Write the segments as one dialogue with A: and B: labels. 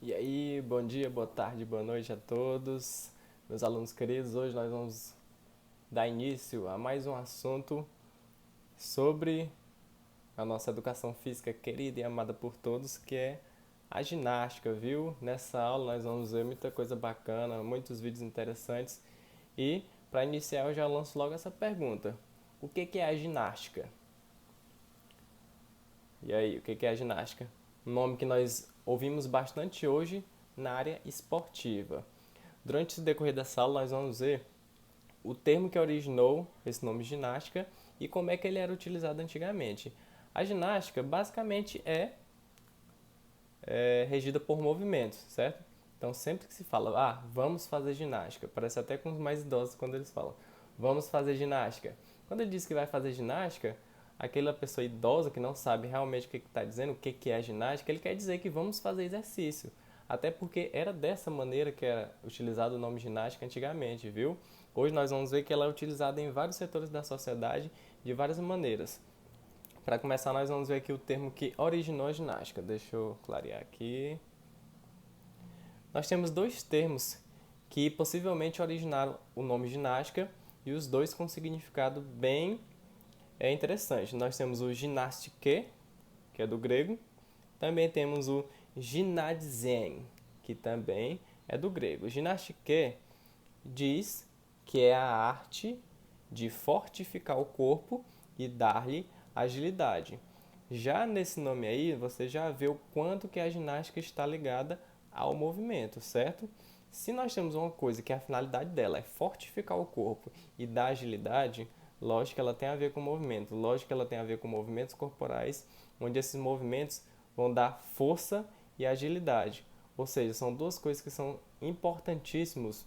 A: E aí, bom dia, boa tarde, boa noite a todos, meus alunos queridos. Hoje nós vamos dar início a mais um assunto sobre a nossa educação física querida e amada por todos, que é a ginástica, viu? Nessa aula nós vamos ver muita coisa bacana, muitos vídeos interessantes. E para iniciar eu já lanço logo essa pergunta: o que é a ginástica? E aí, o que é a ginástica? Um nome que nós ouvimos bastante hoje na área esportiva. Durante o decorrer dessa aula, nós vamos ver o termo que originou esse nome ginástica e como é que ele era utilizado antigamente. A ginástica basicamente é regida por movimentos, certo? Então, sempre que se fala, vamos fazer ginástica, parece até com os mais idosos quando eles falam, vamos fazer ginástica. Quando ele diz que vai fazer ginástica, aquela pessoa idosa que não sabe realmente o que está dizendo, o que é ginástica, ele quer dizer que vamos fazer exercício. Até porque era dessa maneira que era utilizado o nome ginástica antigamente, viu? Hoje nós vamos ver que ela é utilizada em vários setores da sociedade de várias maneiras. Para começar, nós vamos ver aqui o termo que originou a ginástica. Deixa eu clarear aqui. Nós temos dois termos que possivelmente originaram o nome ginástica e os dois com significado bem interessante. Nós temos o gymnastique, que é do grego. Também temos o gymnasium, que também é do grego. Gymnastique diz que é a arte de fortificar o corpo e dar-lhe agilidade. Já nesse nome aí, você já vê o quanto que a ginástica está ligada ao movimento, certo? Se nós temos uma coisa que a finalidade dela é fortificar o corpo e dar agilidade, lógico que ela tem a ver com o movimento, lógico que ela tem a ver com movimentos corporais, onde esses movimentos vão dar força e agilidade. Ou seja, são duas coisas que são importantíssimos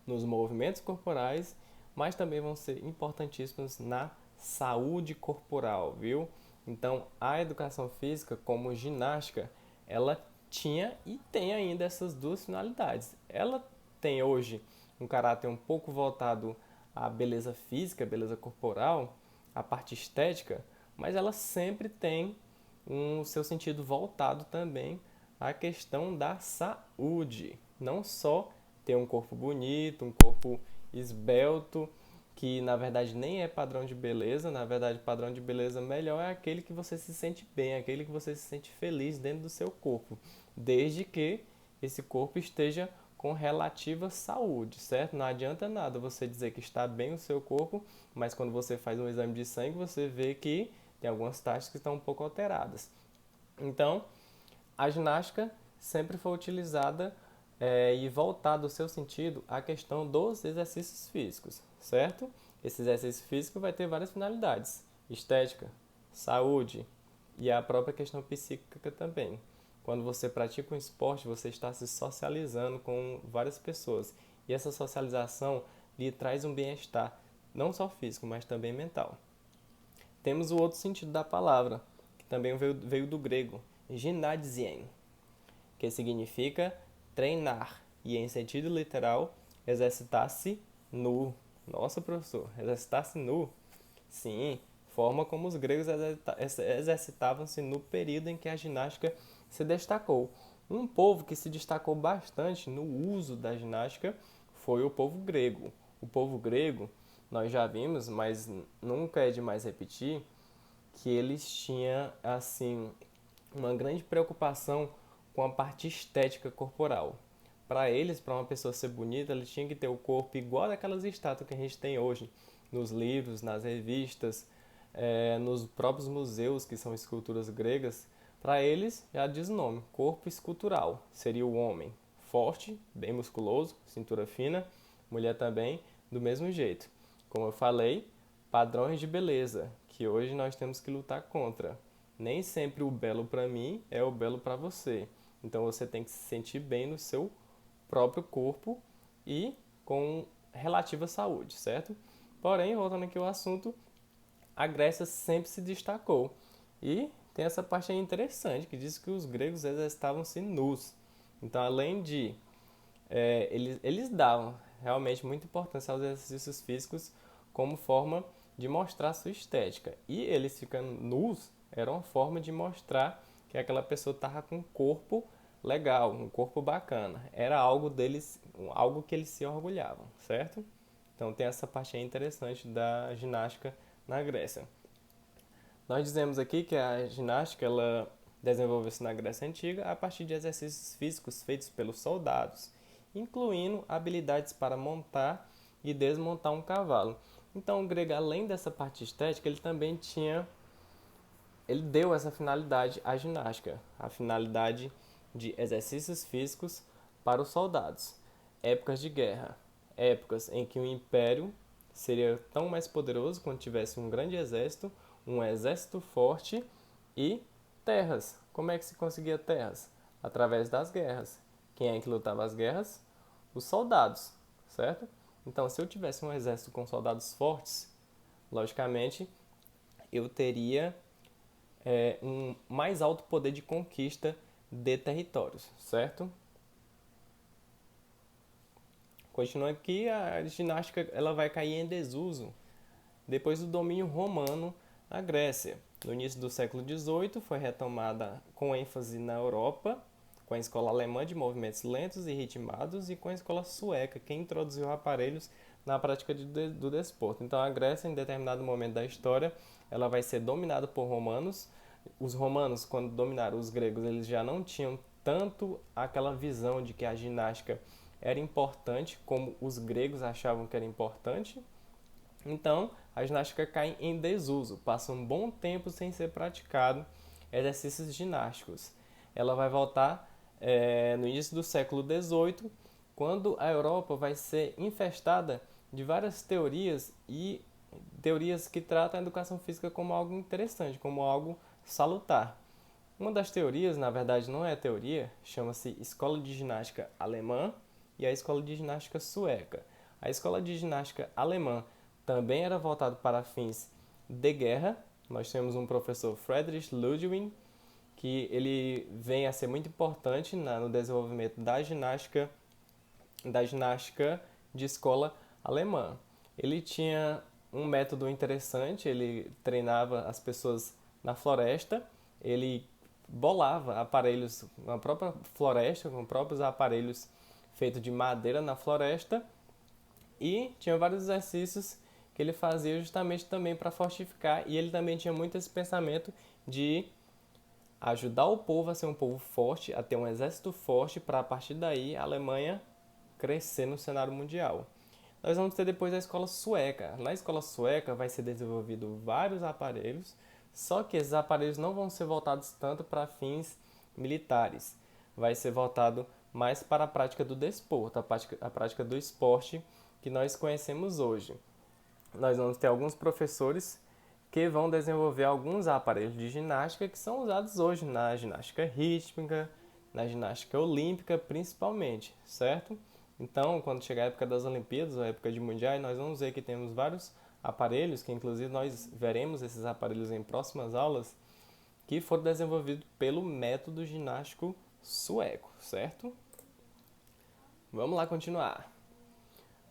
A: nos movimentos corporais, mas também vão ser importantíssimos na saúde corporal, viu? Então, a educação física, como ginástica, ela tinha e tem ainda essas duas finalidades. Ela tem hoje um caráter um pouco voltado à beleza física, beleza corporal, à parte estética, mas ela sempre tem um seu sentido voltado também à questão da saúde, não só ter um corpo bonito, um corpo esbelto, que na verdade nem é padrão de beleza, na verdade padrão de beleza melhor é aquele que você se sente bem, aquele que você se sente feliz dentro do seu corpo, desde que esse corpo esteja com relativa saúde, certo? Não adianta nada você dizer que está bem o seu corpo, mas quando você faz um exame de sangue, você vê que tem algumas taxas que estão um pouco alteradas. Então, a ginástica sempre foi utilizada e voltada o seu sentido à questão dos exercícios físicos, certo? Esse exercício físico vai ter várias finalidades: estética, saúde e a própria questão psíquica também. Quando você pratica um esporte, você está se socializando com várias pessoas e essa socialização lhe traz um bem-estar, não só físico, mas também mental. Temos o outro sentido da palavra, que também veio do grego, gymnasien, que significa treinar e, em sentido literal, exercitar-se nu. Nossa, professor, exercitar-se nu? Sim, forma como os gregos exercitavam-se no período em que a ginástica se destacou. Um povo que se destacou bastante no uso da ginástica foi o povo grego. O povo grego, nós já vimos, mas nunca é demais repetir, que eles tinham assim uma grande preocupação com a parte estética corporal. Para eles, para uma pessoa ser bonita, ela tinha que ter o corpo igual daquelas estátuas que a gente tem hoje, nos livros, nas revistas, nos próprios museus, que são esculturas gregas. Para eles, já diz o nome, corpo escultural. Seria o homem forte, bem musculoso, cintura fina, mulher também, do mesmo jeito. Como eu falei, padrões de beleza, que hoje nós temos que lutar contra. Nem sempre o belo para mim é o belo para você. Então você tem que se sentir bem no seu próprio corpo e com relativa saúde, certo? Porém, voltando aqui ao assunto, a Grécia sempre se destacou. E tem essa parte aí interessante, que diz que os gregos exercitavam-se nus. Então, além de... eles davam realmente muita importância aos exercícios físicos como forma de mostrar sua estética. E eles ficando nus era uma forma de mostrar que aquela pessoa estava com o corpo legal, um corpo bacana. Era algo deles, algo que eles se orgulhavam, certo? Então tem essa parte aí interessante da ginástica na Grécia. Nós dizemos aqui que a ginástica ela desenvolveu-se na Grécia Antiga a partir de exercícios físicos feitos pelos soldados, incluindo habilidades para montar e desmontar um cavalo. Então o grego, além dessa parte estética, ele deu essa finalidade à ginástica, a finalidade de exercícios físicos para os soldados. Épocas de guerra, épocas em que o império seria tão mais poderoso quando tivesse um exército forte e terras. Como é que se conseguia terras? Através das guerras. Quem é que lutava as guerras? Os soldados, certo? Então, se eu tivesse um exército com soldados fortes, logicamente eu teria um mais alto poder de conquista de territórios, certo? Continuando aqui, a ginástica ela vai cair em desuso depois do domínio romano na Grécia. No início do século XVIII, foi retomada com ênfase na Europa, com a escola alemã de movimentos lentos e ritmados e com a escola sueca, que introduziu aparelhos na prática do desporto. Então, a Grécia, em determinado momento da história, ela vai ser dominada por romanos. Os romanos, quando dominaram os gregos, eles já não tinham tanto aquela visão de que a ginástica era importante como os gregos achavam que era importante. Então, a ginástica cai em desuso, passa um bom tempo sem ser praticado exercícios ginásticos. Ela vai voltar no início do século XVIII, quando a Europa vai ser infestada de várias teorias e teorias que tratam a educação física como algo interessante, como algo salutar. Uma das teorias, na verdade não é teoria, chama-se Escola de Ginástica Alemã e a Escola de Ginástica Sueca. A Escola de Ginástica Alemã também era voltada para fins de guerra. Nós temos um professor, Friedrich Ludwig, que ele vem a ser muito importante no desenvolvimento da ginástica de escola alemã. Ele tinha um método interessante, ele treinava as pessoas na floresta, ele bolava aparelhos na própria floresta, com próprios aparelhos feitos de madeira na floresta, e tinha vários exercícios que ele fazia justamente também para fortificar, e ele também tinha muito esse pensamento de ajudar o povo a ser um povo forte, a ter um exército forte, para a partir daí a Alemanha crescer no cenário mundial. Nós vamos ter depois a escola sueca. Na escola sueca vai ser desenvolvido vários aparelhos, só que esses aparelhos não vão ser voltados tanto para fins militares. Vai ser voltado mais para a prática do desporto, a prática do esporte que nós conhecemos hoje. Nós vamos ter alguns professores que vão desenvolver alguns aparelhos de ginástica que são usados hoje na ginástica rítmica, na ginástica olímpica principalmente, certo? Então, quando chegar a época das Olimpíadas, ou a época de mundiais, nós vamos ver que temos vários aparelhos, que inclusive nós veremos esses aparelhos em próximas aulas, que foram desenvolvidos pelo método ginástico sueco, certo? Vamos lá continuar.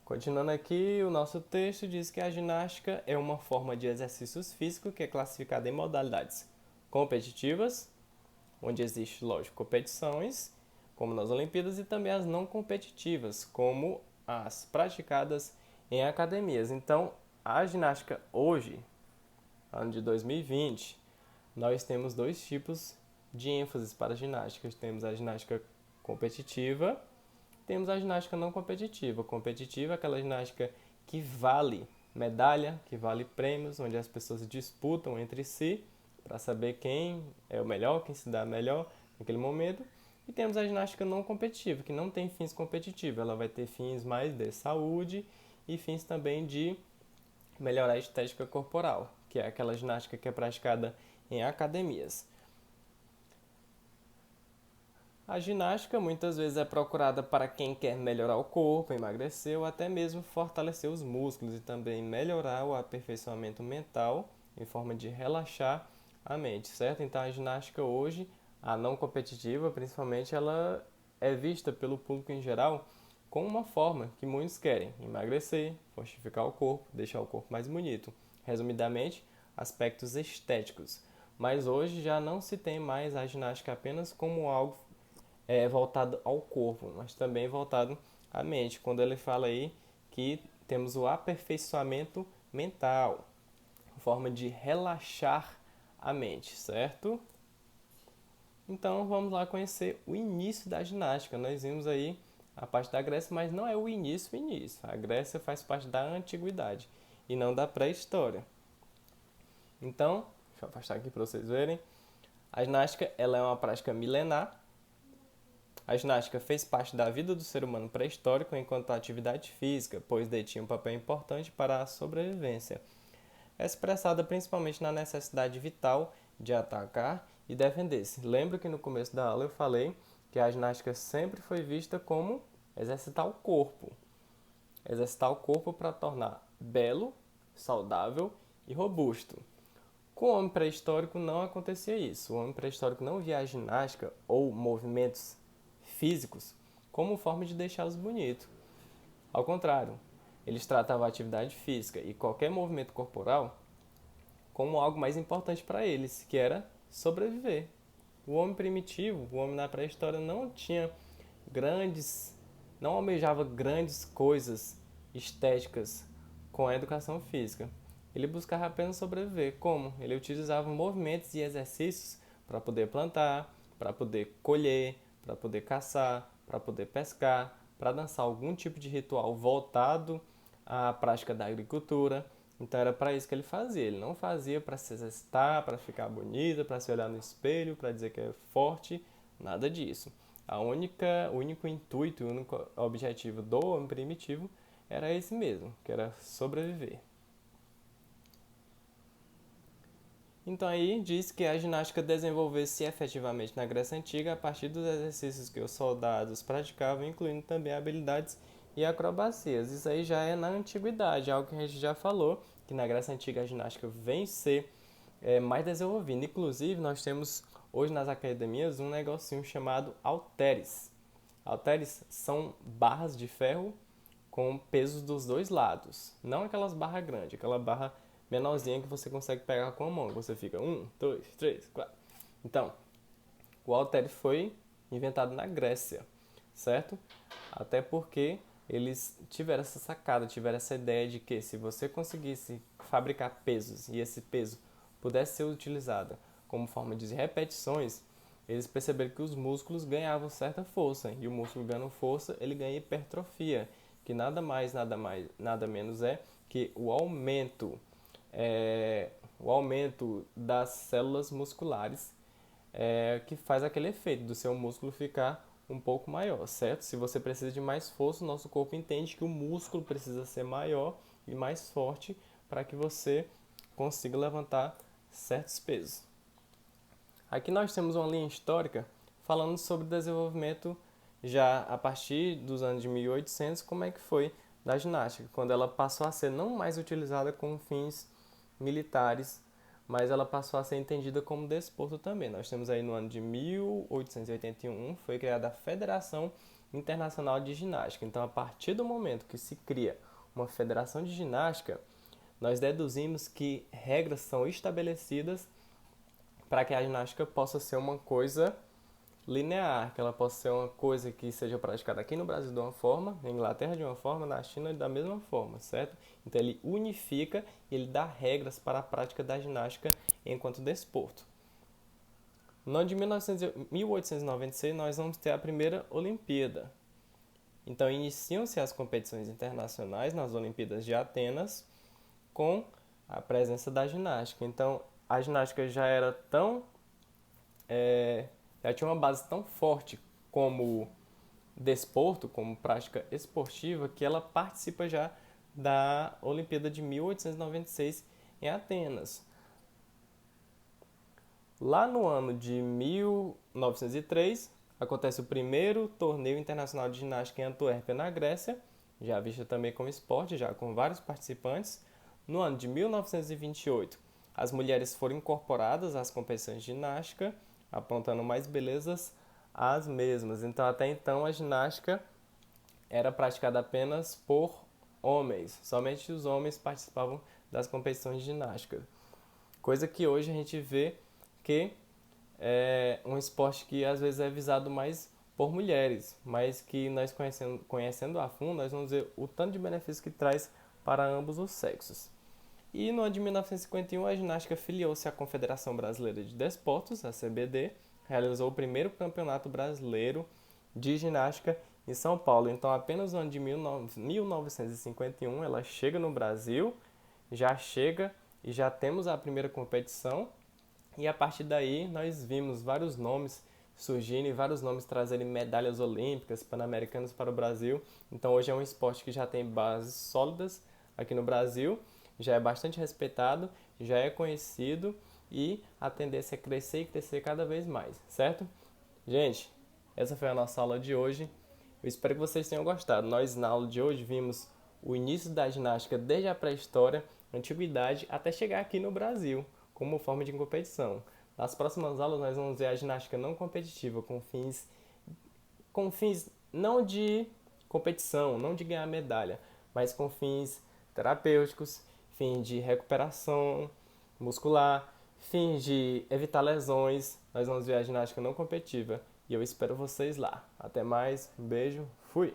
A: Continuando aqui, o nosso texto diz que a ginástica é uma forma de exercícios físicos que é classificada em modalidades competitivas, onde existe, lógico, competições, como nas Olimpíadas, e também as não competitivas, como as praticadas em academias. Então, a ginástica hoje, ano de 2020, nós temos dois tipos de ênfase para a ginástica. Temos a ginástica competitiva, temos a ginástica não competitiva. Competitiva é aquela ginástica que vale medalha, que vale prêmios, onde as pessoas disputam entre si para saber quem é o melhor, quem se dá melhor naquele momento. E temos a ginástica não competitiva, que não tem fins competitivos. Ela vai ter fins mais de saúde e fins também de melhorar a estética corporal, que é aquela ginástica que é praticada em academias. A ginástica muitas vezes é procurada para quem quer melhorar o corpo, emagrecer ou até mesmo fortalecer os músculos e também melhorar o aperfeiçoamento mental em forma de relaxar a mente, certo? Então a ginástica hoje, a não competitiva principalmente, ela é vista pelo público em geral como uma forma que muitos querem: emagrecer, fortificar o corpo, deixar o corpo mais bonito. Resumidamente, aspectos estéticos. Mas hoje já não se tem mais a ginástica apenas como algo voltado ao corpo, mas também voltado à mente. Quando ele fala aí que temos o aperfeiçoamento mental, forma de relaxar a mente, certo? Então vamos lá conhecer o início da ginástica. Nós vimos aí a parte da Grécia, mas não é o início, o início. A Grécia faz parte da antiguidade e não da pré-história. Então, deixa eu afastar aqui para vocês verem. A ginástica ela é uma prática milenar. A ginástica fez parte da vida do ser humano pré-histórico enquanto atividade física, pois detinha um papel importante para a sobrevivência. É expressada principalmente na necessidade vital de atacar e defender-se. Lembro que no começo da aula eu falei que a ginástica sempre foi vista como exercitar o corpo. Exercitar o corpo para tornar belo, saudável e robusto. Com o homem pré-histórico não acontecia isso. O homem pré-histórico não via a ginástica ou movimentos físicos como forma de deixá-los bonitos. Ao contrário, eles tratavam a atividade física e qualquer movimento corporal como algo mais importante para eles, que era sobreviver. O homem primitivo, o homem na pré-história não tinha não almejava grandes coisas estéticas com a educação física. Ele buscava apenas sobreviver. Como? Ele utilizava movimentos e exercícios para poder plantar, para poder colher, para poder caçar, para poder pescar, para dançar algum tipo de ritual voltado à prática da agricultura. Então era para isso que ele fazia. Ele não fazia para se exercitar, para ficar bonito, para se olhar no espelho, para dizer que é forte, nada disso. O único intuito, o único objetivo do homem primitivo era esse mesmo, que era sobreviver. Então aí diz que a ginástica desenvolveu-se efetivamente na Grécia Antiga a partir dos exercícios que os soldados praticavam, incluindo também habilidades e acrobacias. Isso aí já é na Antiguidade, algo que a gente já falou, que na Grécia Antiga a ginástica vem ser mais desenvolvida. Inclusive, nós temos hoje nas academias um negocinho chamado halteres. Halteres são barras de ferro com pesos dos dois lados. Não aquelas barras grandes, aquela barra menorzinha que você consegue pegar com a mão. Você fica 1, 2, 3, 4. Então, o halter foi inventado na Grécia, certo? Até porque eles tiveram essa sacada, tiveram essa ideia de que se você conseguisse fabricar pesos e esse peso pudesse ser utilizado como forma de repetições, eles perceberam que os músculos ganhavam certa força, e o músculo ganhando força, ele ganha hipertrofia, que nada menos é que o aumento das células musculares que faz aquele efeito do seu músculo ficar um pouco maior, certo? Se você precisa de mais força, o nosso corpo entende que o músculo precisa ser maior e mais forte para que você consiga levantar certos pesos. Aqui nós temos uma linha histórica falando sobre o desenvolvimento já a partir dos anos de 1800, como é que foi da ginástica, quando ela passou a ser não mais utilizada com fins militares, mas ela passou a ser entendida como desporto também. Nós temos aí no ano de 1881, foi criada a Federação Internacional de Ginástica. Então, a partir do momento que se cria uma federação de ginástica, nós deduzimos que regras são estabelecidas para que a ginástica possa ser uma coisa linear, que ela possa ser uma coisa que seja praticada aqui no Brasil de uma forma, na Inglaterra de uma forma, na China da mesma forma, certo? Então ele unifica e ele dá regras para a prática da ginástica enquanto desporto. No ano de 1896 nós vamos ter a primeira Olimpíada. Então iniciam-se as competições internacionais nas Olimpíadas de Atenas com a presença da ginástica. Então a ginástica já era já tinha uma base tão forte como desporto, como prática esportiva, que ela participa já da Olimpíada de 1896 em Atenas. Lá no ano de 1903, acontece o primeiro torneio internacional de ginástica em Antuérpia, na Grécia, já vista também como esporte, já com vários participantes. No ano de 1928, as mulheres foram incorporadas às competições de ginástica, apontando mais belezas às mesmas. Então, até então, a ginástica era praticada apenas por homens. Somente os homens participavam das competições de ginástica. Coisa que hoje a gente vê que é um esporte que às vezes é visado mais por mulheres, mas que nós conhecendo a fundo, nós vamos ver o tanto de benefícios que traz para ambos os sexos. E no ano de 1951, a ginástica filiou-se à Confederação Brasileira de Desportos, a CBD, realizou o primeiro campeonato brasileiro de ginástica em São Paulo. Então, apenas no ano de 1951, ela chega no Brasil, já chega e já temos a primeira competição. E a partir daí, nós vimos vários nomes surgindo e vários nomes trazerem medalhas olímpicas, pan-americanas para o Brasil. Então, hoje é um esporte que já tem bases sólidas aqui no Brasil, já é bastante respeitado, já é conhecido e a tendência é crescer e crescer cada vez mais, certo? Gente, essa foi a nossa aula de hoje. Eu espero que vocês tenham gostado. Nós, na aula de hoje, vimos o início da ginástica desde a pré-história, antiguidade, até chegar aqui no Brasil, como forma de competição. Nas próximas aulas, nós vamos ver a ginástica não competitiva, com fins não de competição, não de ganhar medalha, mas com fins terapêuticos, fins de recuperação muscular, fins de evitar lesões. Nós vamos ver a ginástica não competitiva e eu espero vocês lá. Até mais, um beijo, fui!